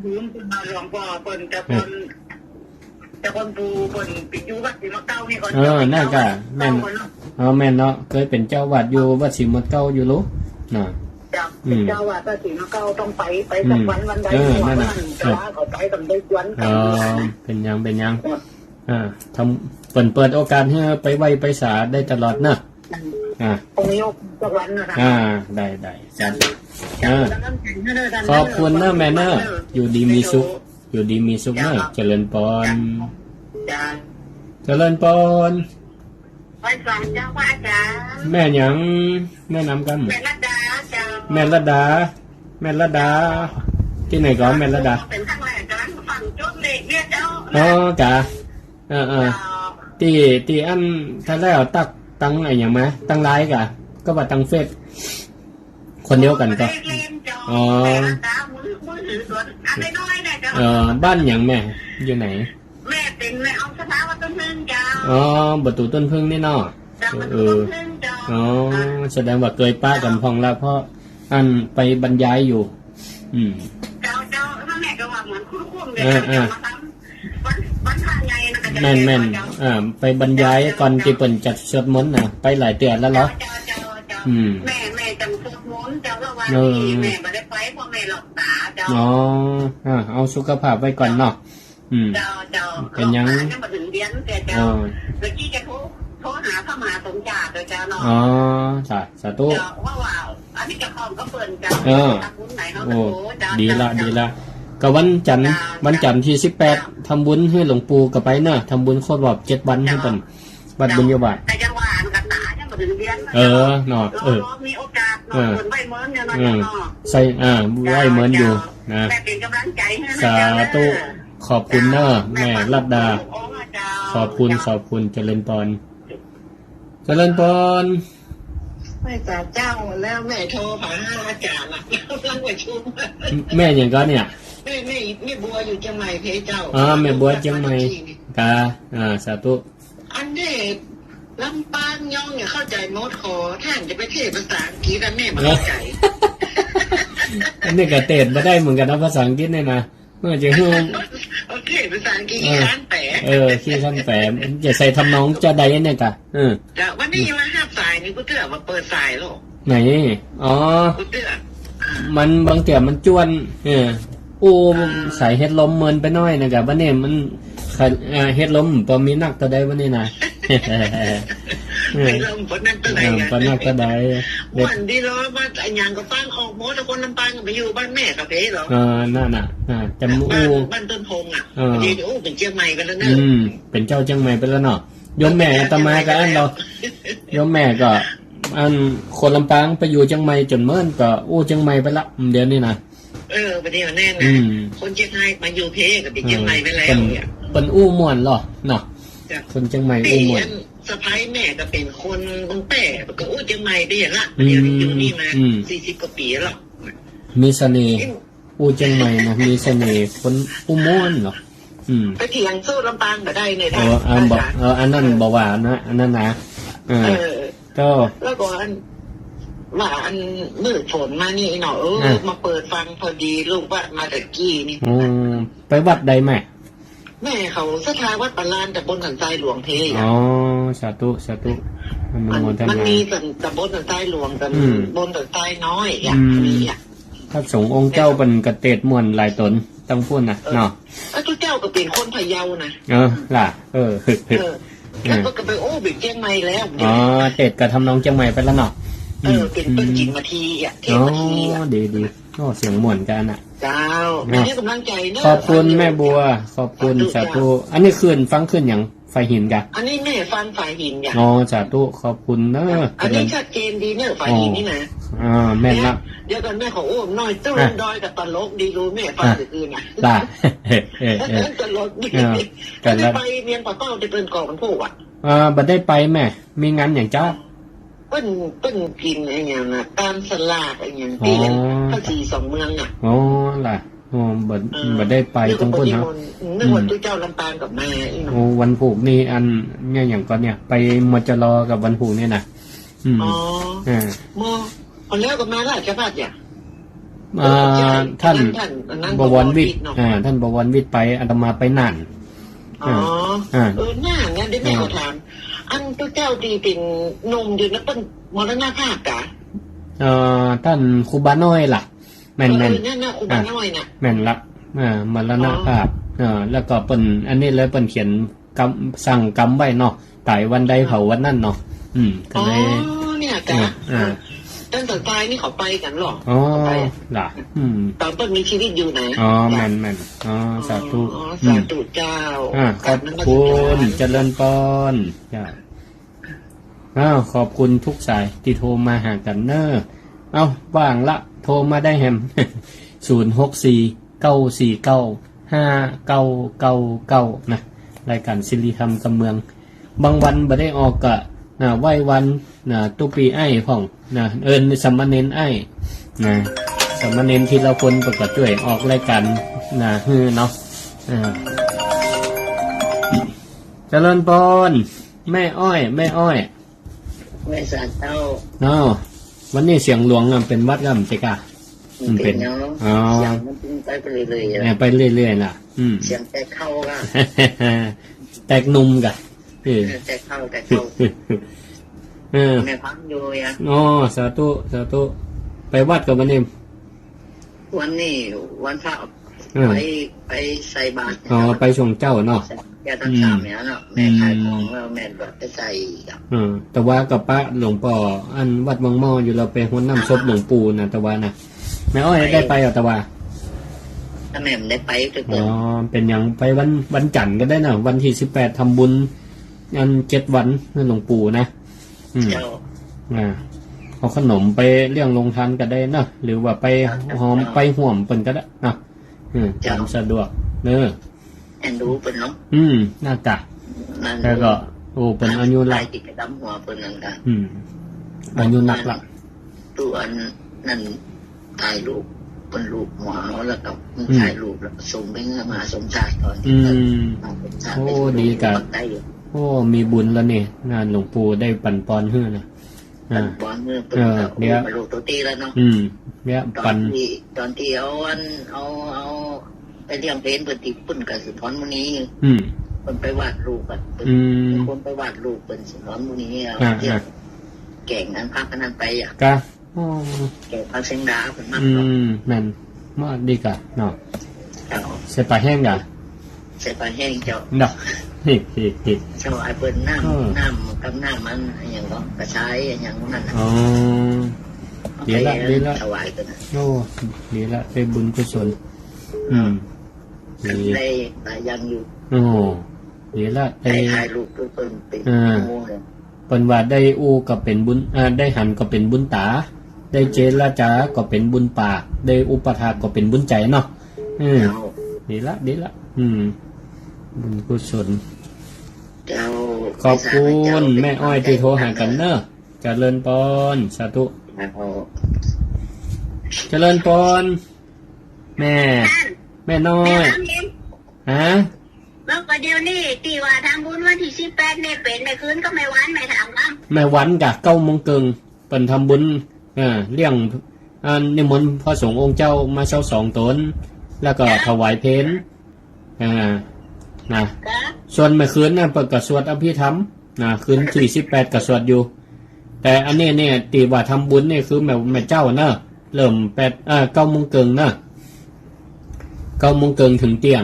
ยืมเป็นมาหลวงพ่อเปิ่นแต่คนดูเปิ่นปิดอยู่วัดศรีมะเก้านี่ก่อนน่ากะแม่นแม่นเนาะเคยเป็นเจ้าวัดอยู่วัดศรีมะเก้าอยู่รู้น่ะเจ้าวัดวัดศรีมะเก้าต้องไปสักวันใดวันนั้นแต่ว่าเขาไปกันได้ชวนกันเป็นยังทำเปิดโอกาสให้ไปไหวไปสาได้ตลอดนะตรงนี้สักวันนะได้จัดขอบคุณเนอะแม่เนอะอยู่ดีมีสุขเนอะเจริญพรไปฟังเจ้าว่าจ้าแม่ยังแนะนำกันแม่ละดาจ้าแม่ละดาที่ไหนก่อนแม่ละดาเป็นทั้งแหล่งกันฝั่งจุดเล็กเนี่ยเจ้ากะ ตีอันถ้าแล้วตั้งอะไรอย่างไหมตั้งไลน์กะก็ว่าตั้งเฟซคนเดียวกันก็อ๋อบ้านอย่างแม่อยู่ไหนแม่เป็นแม่เอาสถาวัตต้นพึ่งเจ้าอ๋อประตูต้นพึ่งนี่เนาะอ๋อแสดงว่าเคยป้ากันพองแล้วเพราะอันไปบรรยายอยู่เจ้าแม่ก็ว่าเหมือนคุ้มๆเลยมาทำวันพระใหญ่นะก็จะแม่นไปบรรยายก่อนที่เปิ่นจัดสวดมนต์น่ะไปหลายเดือนแล้วเหรอแม่จังสวดมนต์เจ้าละวันนี้แม่ไม่ได้ไปเพราะแม่หลับตาเจ้าอ๋อเอาสุขภาพไว้ก่อนเนาะเจ้าเป็นยังมาถึงเดือนแต่เจ้าเมื่อกี้จะโทรหาเข้ามาสมจ่าโดยเจ้าเนาะอ๋อสาธุว่าอันนี้จะพร้อมก็เปิดเจ้าทำบุญไหนเนาะโอ้ดีละก็วันจันทร์ที่18ทำบุญให้หลวงปู่กับไปเนอะทำบุญครบรอบ7 วันให้เป็นวัดบุญญาบาทแต่จังหวะกันหนาจะมาถึงเดือนเนาะมีโอกาสเนาะไหวเมินเนี่ยเนาะใส่ไหวเมินอยู่นะแม่เป็นกำลังใจให้สาธุขอบคุณเนอะแม่รัตดาขอบคุณเจริญพรไม่จ่าเจ้าแล้วแม่โทรหาอาจารย์นะตั้งประชุมแม่อย่างก็เนี่ยแม่บัวอยู่เชียงใหม่เพเจ้าแม่บัวเชียงใหม่กาสาธุอันนี้ลำปางย่องเนี่ยเข้าใจโน้ตขอท่านจะไปเทศภาษาอังกฤษแล้วแม่ไม่เข้าใจอันนี้ก็เตะมาได้เหมือนกันนะภาษาอังกฤษเนี่ยนะเมื่อจะฮือโอเคภาษาอังกฤษขั้นแปะขี้ขั้นแปะจะใส่ทำน้องจะใดเนี่ยกะจะวันนี้มาห้าสายนี่กูเตือนมาเปิดสายหรอไหนอ๋อกูเตือนมันบางเตี่ยมันจวนสายเฮ็ดลมเมินไปน้อยนะครับวันนี้มันเฮ็ดลมพอมีนักตัวใดวันนี้นะเฮ็ดลมพอนักตัวใดพอนักตัวใดวันดีล้อบ้านไอ้ยางก็ฟังออกหมดทุกคนลำปางไปอยู่บ้านแม่กับเพเหรอนั่นน่ะจำบ้านต้นพงอ่ะดีเป็นเชียงใหม่กันแล้วเนอะเป็นเจ้าเชียงใหม่ไปแล้วเนาะยมแม่ตมากับอันเรายมแม่ก็อันคนลำปางไปอยู่เชียงใหม่จนเมื่อนก็เชียงใหม่ไปละเดี๋ยวนี้นะประเดี๋ยวแน่นะคนเชียงรายมาอยู่เพกับเชียงใหม่ไปแล้วเนี่ยเป็นม่วนหรอเนาะคนเชียงใหม่ม่วนสะพ้ายแม่ก็เป็นคนบางแป่ก็เชียงใหม่ไปอย่างละเดี๋ยวอยู่นี่มา40 กว่าปีแล้วมีเสน่ห์เชียงใหม่นะมีเสน่ห์คนม่วนหรอไปเถียงสู้ลำปางก็ได้ในทางบอกอันนั้นบอกว่านะอันนั้นนะก็แล้วก็ว่าอันมืดฝนมานี่เนาะมาเปิดฟังพอดีลูกว่ามาตะกี้นี่ไปวัดใดแม่เขาสถาวัดปลานแต่บนสันทรายหลวงเพยสาธุมันมีแต่บนสันทรายหลวงกับบนสันทรายน้อยอย่างนี้พระสงฆ์องค์เจ้าเป็นกระเตดม่วนหลายตนต้องพูดนะเนาะทุกเจ้าก็เป็นคนพะเยานะล่ะแล้วก็ไปเป็นเชียงใหม่แล้วเตดกับทำน้องเชียงใหม่ไปแล้วเนาะเป็นจิตมาทีเทพมาทีดีเสียงม่วนกันเจ้าให้กำลังใจเนอะขอบคุณแม่บัวขอบคุณสาธุอันนี้ฟังขึ้นอย่างไฟหินกันอันนี้แม่ฟังไฟหินอย่างสาธุขอบคุณเนอะอันนี้ชัดเจนดีเนอะไฟหินนี่นะแม่ละเดี๋ยวกันแม่ขอน้อยตู้ดอยกับตลกดีรู้แม่ฟังอื่นนะล่ะตลกดีไปเมียนป่าเป้าจะเป็นกองมันพูดบัดได้ไปแม่มีงานอย่างเจ้าเป็นกินอะไรอย่างน่ะตามสลากอะไรอย่างที่ภาษี2 เมืองน่ะล่ะบัดได้ไปตรงพุ่นครับนึกว่าตู้เจ้าลำปางกับแม่วันผูกนี่อันเนี่ยอย่างก่อนเนี่ยไปมจรกับวันผูกเนี่ยนะมแล้วกับมาราชพัฒน์เนี่ยท่านบวรวิทย์ท่านบวรวิทย์ไปอาตมาไปนั่นน่าเนี่ยได้แม่เขาถามอันตัวเจ้าดีเป็นนมอยู่นะเป็นมรณภาพกะท่านครูบาน้อยล่ะแม่นนั่นนะครูบาน้อยน่ะแม่นละมรณภาพแล้วก็เป็นอันนี้เลยเป็นเขียนสั่งกำไว้เนาะตายวันใดเผาวันนั้นเนาะก็เลยเนี่ยกะตั้งแต่ตายนี่เขาไปกันหรอล่ะตอนต้นมีชีวิตอยู่ไหนแม่นสาธุเจ้าขอบคุณเจริญพรจ้าขอบคุณทุกสายที่โทรมาหากันเนอว่างละโทรมาได้แฮม064-949-5999นะรายการศิริธรรมกำเมือง บางวันบ่ได้ออกก็ไหว้วันตุปีไอ้พ่องสามเณรไอ้สามเณรที่เราคนประกอบช่วยออกรายการเนาะเจริญพรแม่อ้อยแม่สานเต้าเนาะวันนี้เสียงหลวงเป็นวัดกำเจกะเป็นเสียงมันไปเรื่อยๆไปเรื่อยๆล่ะเสียงแตกเข้าก็แตกนุ่มกะแตกเข้าแม่พังอยู่สาธุไปวัดกับวันนี้วันพระไปใส่บาตรไปชงเจ้าเนาะแกตั้งสามเนี่ยเนาะแม่ขายของแล้วแม่แบบไปใส่แต่ว่ากับป้าหลวงปู่อันวัดบางหม้ออยู่เราไปหัวน้ำซบหลวงปู่นะแต่ว่านะแม่อ้อยได้ไปแต่ว่าถ้าแม่ได้ไปก็เป็นอย่างไปวันจันทร์ก็ได้นะวันที่18ทำบุญอัน7 วันนั่นหลวงปู่นะเอาขนมไปเลี้ยงลงทานก็ได้นะหรือว่าไปหอมไปห่วมเป็นก็ได้นะตามสะดวกแอนดูเป็นเนาะหน้ากากแล้วก็เป็นอายุหลักติดดำหัวเป็นนั่นกันอายุหนักละตัวนั่นตายลูกเป็นลูกหัวแล้วกับชายลูกแล้วส่งไปเงือมาสมชายตอนที่ดีกันมีบุญแล้วนี่งานหลวงปู่ได้ปั่นปอนเฮือนะปอนเฮือเนี่ยลูกตัวตีแล้วเนาะเนี่ยปั่นตอนที่เอาไปเลี้ยงเพลนเปิดติปุ่นกับสุพรรณมุนีคนไปวาดรูปคนไปวาดรูปเป็นสุพรรณมุนีเก่งนั้นพักนั้นไปกะเก่งพักเสียงดาเป็นมากนั่นมาดีกะเนาะเสปลาแห้งกะเสปลาแห้งเจ้าเนาะเจ้าไอ้เปิดน้ำกับน้ำมันอย่างก็กระชายอย่างนั้นดีละถวายกันดีละไปบุญกุศลได้ยังอยู่ดีละได้ถ่ายรูปเป็นว่าได้ก็เป็นบุญได้หันก็เป็นบุญตาได้เจรจาก็เป็นบุญปากได้อุปถากก็เป็นบุญใจเนาะดีละบุญกุศลขอบคุณแม่อ้อยที่โทรหากันเนอะเจริญพรสาธุเจริญพรแม่น้อยฮะแล้วก็เดี๋ยวนี้ตีว่าทำบุญวันที่18เนี่ยเป็นไม่คืนก็ไม่วันไม่ถามกันไม่วันกะ9 โมงครึ่งเป็นทำบุญเลี้ยงนิมนต์พระสงฆ์องค์เจ้ามาเช้า2 ตนแล้วก็ถวายเพลนะส่วนเมื่อคืนน่ะเปิดกระสวดอภิธรรมคืนที่18กระสวดอยู่แต่อันนี้เนี่ยตีว่าทำบุญเนี่ยคือแม่เจ้าเนอะเริ่ม9 โมงครึ่งเนอะ9 โมงครึ่งถึงเตียง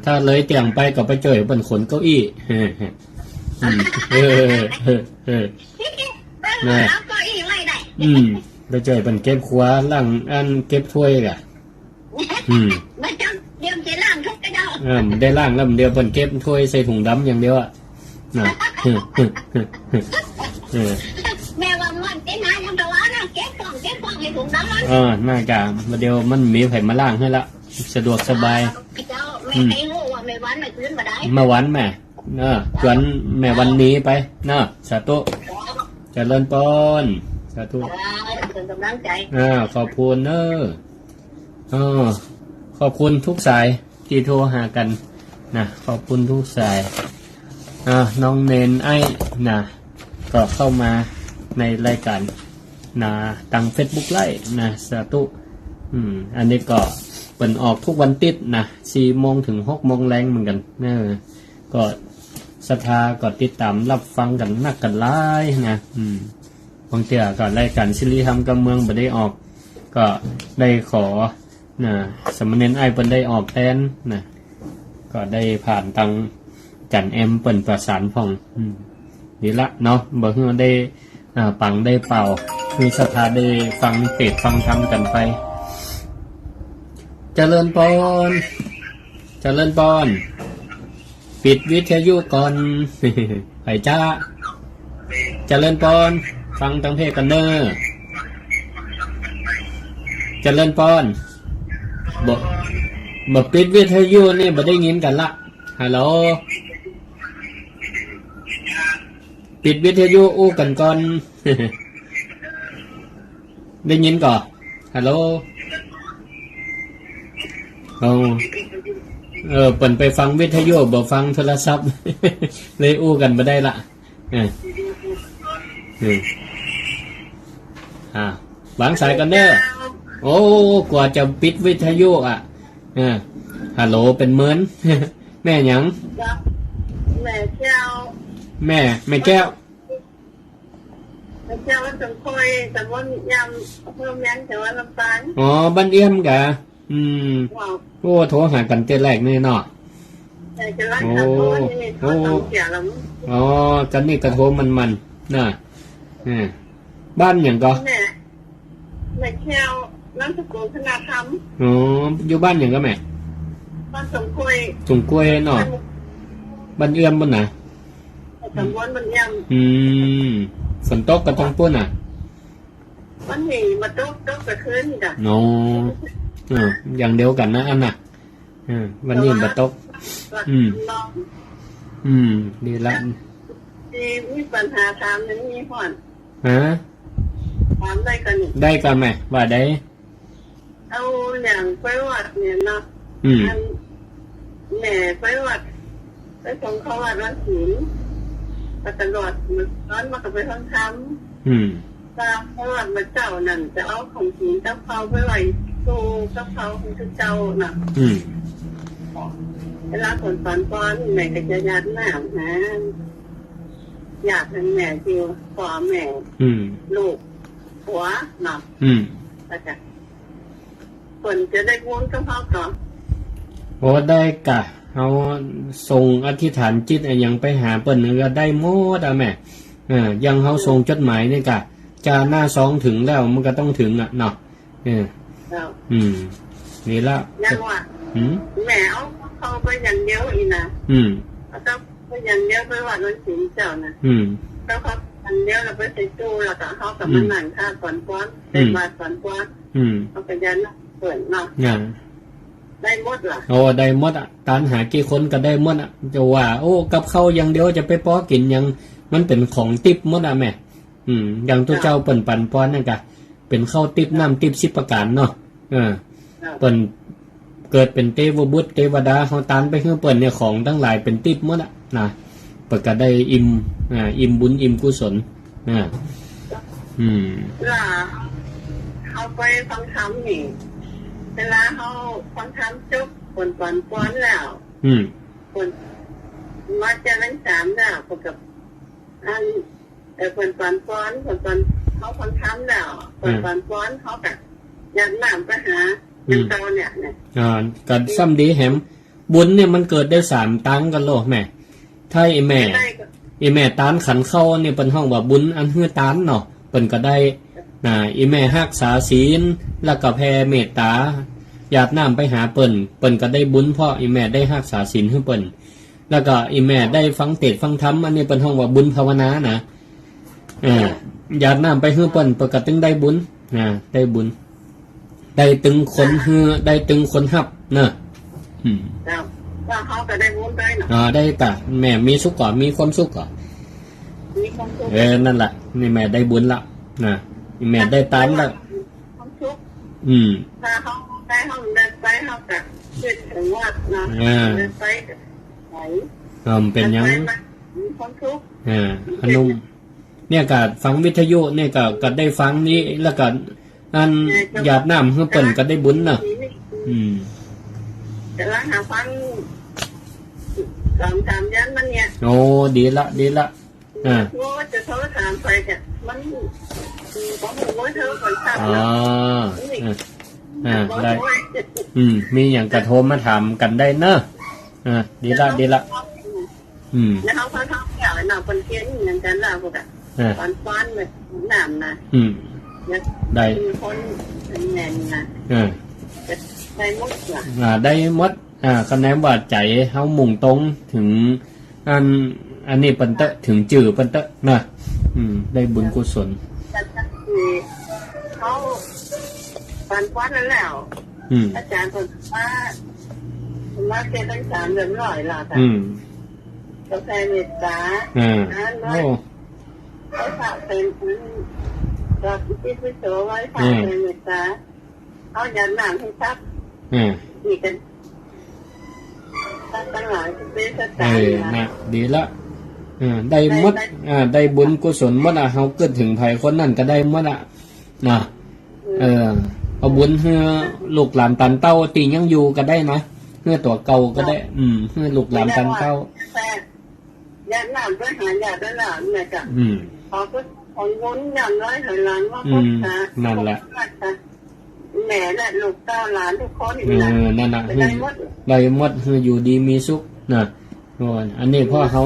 ถ้าเลยเตียงไปก็ไปเจอบนขนเก้าอี้ไปเจอบนเก็บขวาล่างอันเก็บถ้วยกะเดี๋ยวจะล่างทุกกระดองได้ล่างแล้วเดี๋ยวบนเก็บถ้วยใส่ถุงดำอย่างเดียวแม่ว่ามันเจ๊นายยังตัวนะเก็บฟองให้ถุงดำน่ากะมาเดี๋ยวมันมีไผมาล่างให้ละสะดวกสบายมาวันแม่จวนแม่วันนี้ไปสาธุเจริญพรสาธุขอบคุณขอบคุณทุกสายที่โทรหากันขอบคุณทุกสายน้องเนนไอ้ก็เข้ามาในรายการตัง Facebook ไลฟ์สาธุอันนี้ก็เปิดออกทุกวันติด4 โมงถึง 6 โมงแรงเหมือนกันก็ศรัทธาก็ติดตามรับฟังกันนักกันหลายบางเทีก็รายการศิริธรรมกำเมืองบ่ได้ออกก็ได้ขอสมณเณรไอ้เปิ้นได้ออกแทนก็ได้ผ่านทางจันเอ็มเปิ้นประสานพ่องดีละเนาะบ่ฮือได้ปังได้เป่ามีศรัทธาได้ฟังเทศน์ฟังธรรมกันไปเจริญพรปิดวิทยุก่อนไปจ้าเจริญพรฟังตั้งเพลงกันเนอะเจริญพรบ่ปิดวิทยุนี่บ่ได้ยินกันละฮัลโหล ปิดวิทยุอู้กันก่อน ได้ยินก่อนฮัลโหลเปิ่นไปฟังวิทยุบ่ฟังโทรศัพท์ เลยอู้กันบ่ได้ละวางสายกันเด้อโอ้กว่าจะปิดวิทยุฮัลโหลเป็นเหมือน แม่หยังแม่แก้วแม่แก้วแก้วว่าสมคอยแต่ว่ายำเพิ่มแมงแต่ว่าลำปางอ๋อบ้านเอี่ยมกะโอ้โทรหากันเต้นแรกนี่เนาะโอ้อ๋อกันนี่กระโทรมันน่ะบ้านอย่างก็แม่แก้วน้ำสกุลธนาธรรมอ๋ออยู่บ้านอย่างก็แม่บ้านสมคอยเนาะบ้านเอี่ยมบ้านไหนตำบลบ้านเอี่ยมฝนตกกระทงปุ้นวันนี้มาตกกระคืนจ้ะโอ้อย่างเดียวกันนะอันน่ะวันนี้มาตกดีละมีปัญหาถามนั้นมีผ่อนถามได้กันได้กันไหมว่าได้เอาอย่างไปวัดเนี่ยเนาะแม่ไปวัดไปส่งเขาวัดวันศีลตลอดมันมากับไปทำตามเพราะว่ามาเจ้านั่นจะเอาของศีลเจ้าเขาไปไหวสู้เจ้าเขาของเจ้าน่ะเวลาคนฝันก้อนแม่ก็จะยัดหน้านะอยากเป็นแม่จิวพ่อแม่ลูกหัวหนับแต่จะคนจะได้วุ้นเจ้าเขาก่อนโอ้ได้กะเอาส่งอธิษฐานจิตอย่างไปหาเปิ้นก็ได้หมดแม่ยังเขาส่งจดหมายนี่กะจะหน้า2ถึงแล้วมันก็ต้องถึงเนาะนี่ละยังว่าแม่เอาไปอย่างเดียวอีนะเอาไปอย่างเดียวไปวัดวันศีลเจ้านะแล้วเขาอย่างเดียวเราไปใส่ตู้แล้วก็เขากับมันนั่งท่าก่อนก้อนเป็นมาก่อนก้อนเขาไปยันเปิดเนาะได้หมดล่ะโอ้ได้หมดตานหากี่คนก็ได้หมดจะว่าโอ้กับข้าวอย่างเดียวจะไปป้อกินยังมันเป็นของติ๊บหมดแม่อย่างตัวเจ้าเปิ่นปันป้อนนั่นกะเป็นข้าวติ๊บน้ำติ๊บ10ประการเนาะเปิ่นเกิดเป็นเทวบุตรเทวดาเฮาตานไปเฮือเปิ่นเนี่ยของทั้งหลายเป็นติ๊บหมดนะเปิ่นก็ได้อิ่มบุญอิ่มกุศลล่ะเขาไปฟังธรรมนี่เวลาเขาฟังธรรมจบคนก่อนป้อนแล้วคนมาเจริญสามแล้วกับอันคนก่อนป้อนคนก่อนเขาฟังธรรมแล้วคนก่อนป้อนเขาแบบยันหนามไปหายังเตาเนี่ยกันซ้ำดีแหมบุญเนี่ยมันเกิดได้3ตังกันโลแม่ถ้าไอ้แม่ตานขันเข้าเนี่ยเป็นห้องว่าบุญอันฮือตานเนาะเปิ้นก็ได้อีแม่รักษาศีลแล้วก็แผ่เมตตาหยาดน้ำไปหาเปิ้นก็ได้บุญเพราะอีแม่ได้รักษาศีลให้เปิ้นแล้วก็อีแม่ได้ฟังเทศน์ฟังธรรมอันนี้เป็นห้องว่าบุญภาวนานะหยาดน้ำไปให้เปิ้นก็ตึงได้บุญได้บุญได้ตึงคนฮือได้ตึงคนฮับเนอะว่าเขาก็ได้บุญได้เนาะได้กะแม่มีสุขก่อนมีความสุขก่อนนั่นแหละนี่แม่ได้บุญละนะแม่ได้ตามละถ้าเขาได้เขาได้ไปเขาแบบคิดถึงว่านะไปไหนเป็นยังความทุกข์พนุ่มเนี่ยก็ฟังวิทยุเนี่ยก็ได้ฟังนี้แล้วก็อันหยาดน้ำเพื่อเปิ่นก็ได้บุญเนาะแต่ละหาฟัง2-3ยันมันเนี่ยโอ้ดีละว่าจะโทรถามไปจ้ะมันของหนูเธอก่อนถามได้มีอย่างกระโทรมาถามกันได้เนอะดีละแล้วเขาทำอย่างหนาคนเกี้ยนอย่างนั้นแล้วพวกฟันเลยหนามนะได้คนแน่นนะได้หมดได้หมดคะแนนว่าใจเฮามุ่งตรงถึงอันนี้เปิ้นเตะถึงจื่อเปิ้นเตะนะได้บุญกุศลเขาฟันฟันแล้วอาจารย์คนมาเกณฑ์3 เดือน100ล่ะค่ะกาแฟเมตตาโอ้ เขาฝากเป็นเราที่พิโสไว้ฝากเป็นเมตตาเขายันหนังให้ซักอีกกันตั้งหลายเป็นสตาร์นะดีละได้หมดได้บุญกุศลหมดเฮาเกิดถึงไผคนนั้นก็ได้หมดนะเอาบุญเฮือลูกหลานตันเต้าตียังอยู่ก็ได้นะเฮือตัวเก่าก็ได้เฮือลูกหลานตันเต้ายันหลานด้วยหาญาติหลานเนี่ยจ้ะเขาก็คนวุ้นยันร้อยหาหลานว่าพุทธะนั่นแหละแม่และลูกเต้าหลานทุกคนนั่นน่ะได้หมดเฮืออยู่ดีมีสุขนะอันนี้พ่อเขา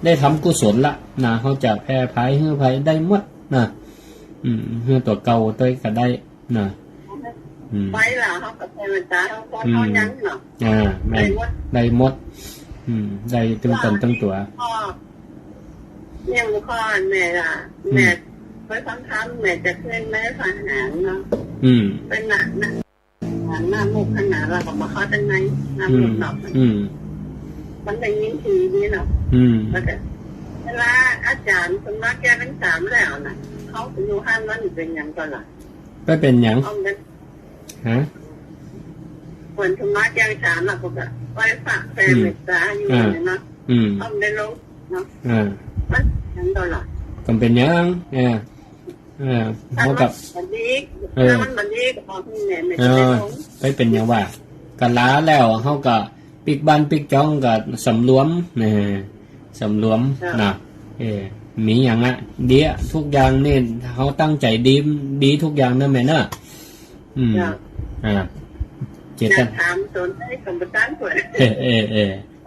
ได้ทำกุศลละนะเขาจะแพ้ภัยเฮือภัยได้หมดนะเฮือตัวเก่าตัวก็ได้นะไปล่ะเขากับเทวดาเขายังเนาะแม่ได้หมดได้ตึงตนตึงตัวเนี่ยมุขอนแม่ล่ะแม่ไปทำแม่จะขึ้นแม่ฝันหางเนาะเป็นหนักนะหน้ามุกขนาดเราบอกมาเขาจะไงหน้ามุกเนาะมันเป็นยิ่งทีนี้เนาะแล้วก็เวลาอาจารย์สมมติแกเป็นสามแล้วนะเขาอยู่ห้างนั้นเป็นอย่างก่อนล่ะไปเป็นอย่างฮะเหมือนสมมติแกเป็นสามแล้วก็ไปฝากแฟนเมตตาอยู่เนาะเขาได้ลงเนาะมันอย่างก่อนล่ะก็เป็นอย่างเขากับมันดีมันดีกับพ่อที่แม่ไม่ได้ลงไปเป็นอย่างว่ากันล้าแล้วเขากับปิกบ้านปิกจ้องกับสำรวมสำรวมนะมีอย่างเดียทุกอย่างนี่เขาตั้งใจดีทุกอย่างนะแม่เนอะเจ็ดกันถามตนให้คำประกันก่อน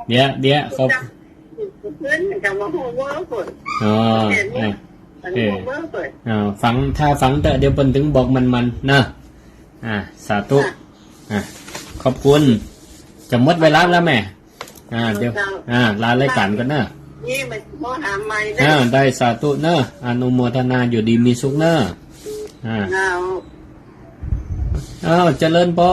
เดี๋ยวเขาเพื่อนจะมาหัวเวอร์ก่อนฟังถ้าฟังแต่เดี๋ยวเปิ้นถึงบอกมันนะสาธุขอบคุณจะหมดเวลาแล้วแม่เดี๋ยวลารายการกันนะนี่มันโมหาไม่ได้สาธุเนอะอนุโมทนาอยู่ดีมีสุขเนอะเจริญพร